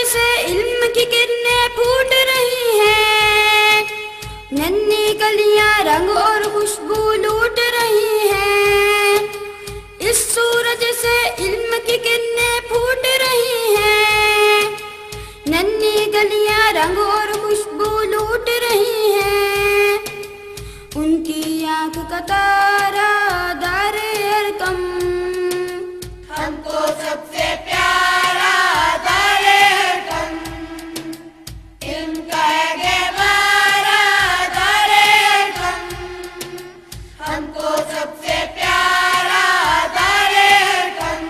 से इल्म की किरणें फूट रही हैं, नन्ही कलियां रंग और खुशबू लूट रही हैं। इस सूरज से इल्म की किरणें फूट रही हैं, नन्ही कलियां रंग और खुशबू लूट रही हैं। उनकी आंख का तारा दारे अरकम, हमको सबसे प्यारा दारे अरकम, इल्म का है गहवारा दारे अरकम, हमको सबसे प्यारा दारे अरकम,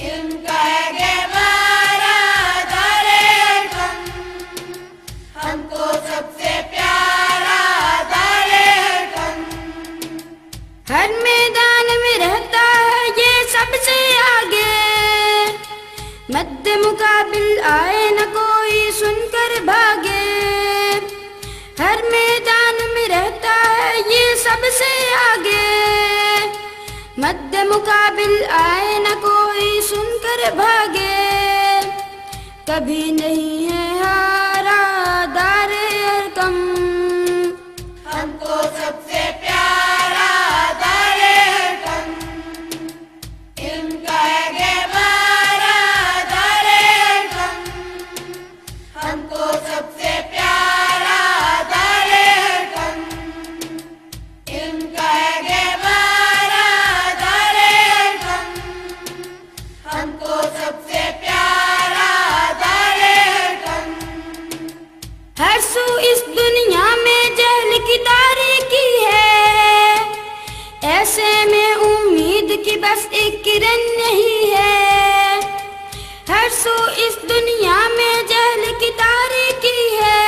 इल्म का है गहवारा दारे अरकम, हमको सबसे प्यारा दारे अरकम। हर मैदान में रहता है ये सबसे आगे, मद्दे मुकाबिल आए न कोई सुनकर भागे। हर मैदान में रहता है ये सबसे आगे, मद्दे मुकाबिल आए न कोई सुनकर भागे। कभी नहीं है हारा दारे अरकम, हमको सबसे प्यारा दारे अरकम, इल्म का है गहवारा दारे अरकम, हमको सबसे प्यारा दारे अरकम, इल्म का है गहवारा दारे अरकम, हमको सबसे प्यारा दारे अरकम। हर सू इस दुनिया में जहल की तारीकी है, ऐसे में उम्मीद की बस एक किरण नहीं है। हर सू इस दुनिया में जहल की तारीकी है,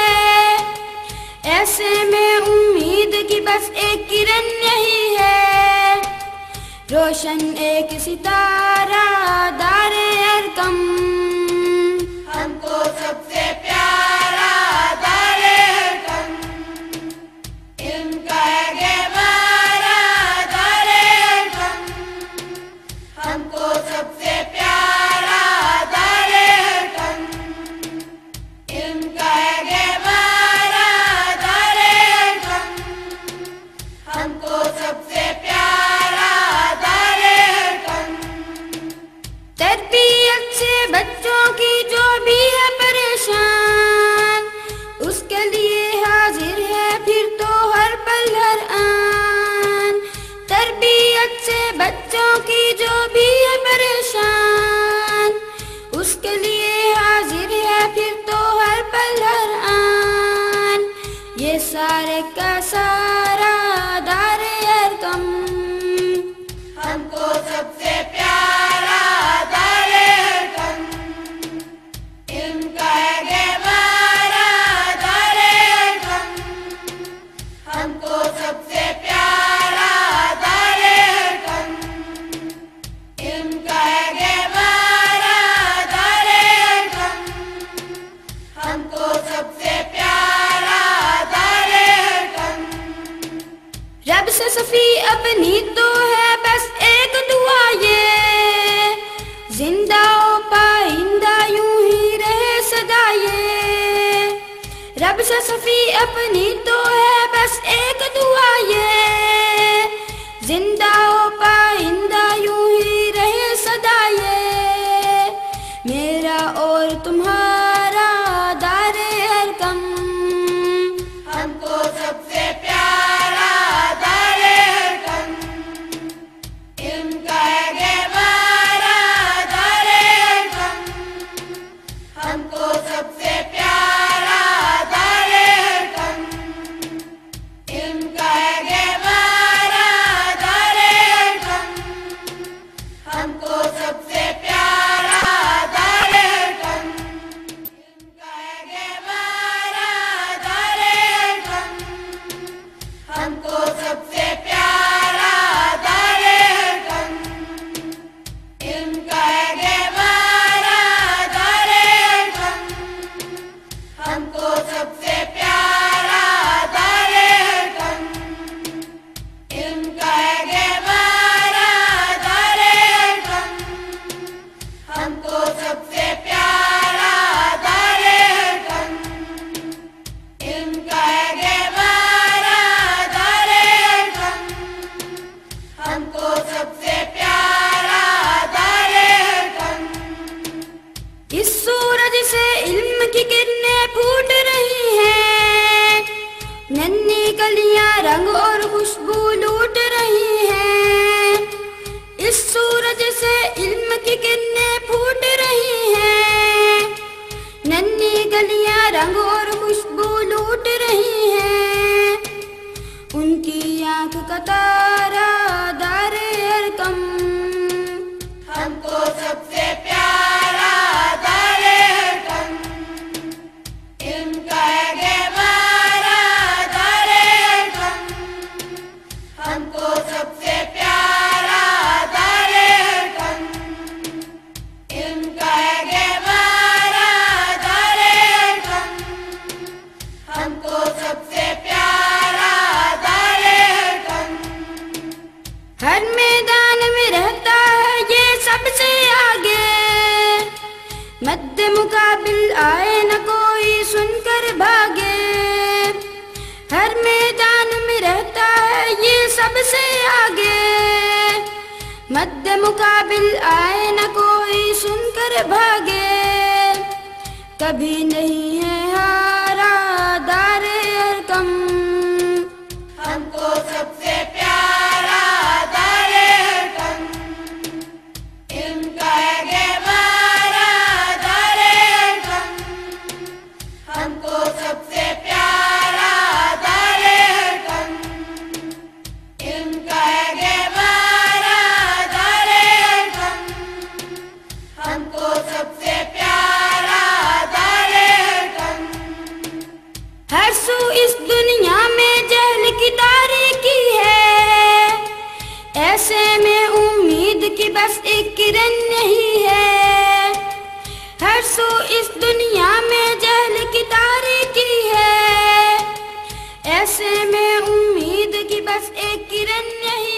ऐसे में उम्मीद की बस एक किरण नहीं है। रोशन एक सितारा दारे अरकम, हमको सबसे प्यारा दारे अरकम, इल्म का है गहवारा दारे अरकम, हमको सबसे प्यारा दारे अरकम, इल्म का है गहवारा दारे अरकम, हमको सबसे प्यारा दारे अरकम। तरबियत से बच्चों की जो भी है परेशान, उसके लिए हाजिर है फिर तो हर पल हर आन। तरबियत से बच्चों की जो भी है परेशान, उसके लिए हाजिर है फिर तो हर पल हर आन। ये सारे का सारा दारे अरकम, हमको सबसे प्यारा दारे अरकम, इल्म का है गहवारा दारे अरकम, हमको सबसे प्यारा दारे अरकम, इल्म का है गहवारा दारे अरकम, हमको सबसे प्यारा दारे अरकम। रब से सफी अपनी तो है बस एक दुआ ये, जिंदा हो पाइंदा यूं ही रहे सदा ये। रब से सफी अपनी तो है बस एक दुआ ये, जिंदा हो पाइंदा यूं ही रहे सदा ये। मेरा और तुम्हारा दारे अरकम, हमको सबसे प्यारा दारे अरकम, इल्म का है गहवारा दारे अरकम, हमको सबसे प्यारा दारे अरकम, इल्म का है गहवारा दारे अरकम, हमको सबसे प्यारा दारे अरकम, इल्म का है गहवारा दारे अरकम, हमको सबसे प्यारा दारे अरकम, इल्म का है गहवारा दारे अरकम, इल्म की किरणें फूट रही हैं, नन्ही कलियां रंग और खुशबू लूट रही हैं। इस सूरज से इल्म की किरणें फूट रही हैं, नन्ही कलियां रंग और खुशबू लूट रही हैं। उनकी आंख का तारा दारे अरकम, हमको सबसे प्यारा दारे हरकम, इल्म का है गहवारा दारे हरकम, हमको सबसे प्यारा दारे हरकम, इल्म का है गहवारा दारे हरकम, हमको सबसे प्यारा दारे हरकम। हर मैदान में रहता है ये सबसे आगे, मद्दे मुकाबिल आए न कोई सुनकर भागे। हर मैदान में रहता है ये सबसे आगे, मद्दे मुकाबिल आए न कोई सुनकर भागे। कभी नहीं है हारा दारे अरकम, हमको सबसे प्यारा दारे हरकम, इल्म का है गहवारा दारे हरकम, हमको सबसे प्यारा दारे हरकम, इल्म का है गहवारा दारे हरकम, हमको सबसे प्यारा दारे हरकम। हर सू इस दुनिया में जहल की तारीकी है, ऐसे में उम्मीद की बस एक किरण नहीं है। हर सू इस दुनिया में जहल की तारीकी है, ऐसे में उम्मीद की बस एक किरण नहीं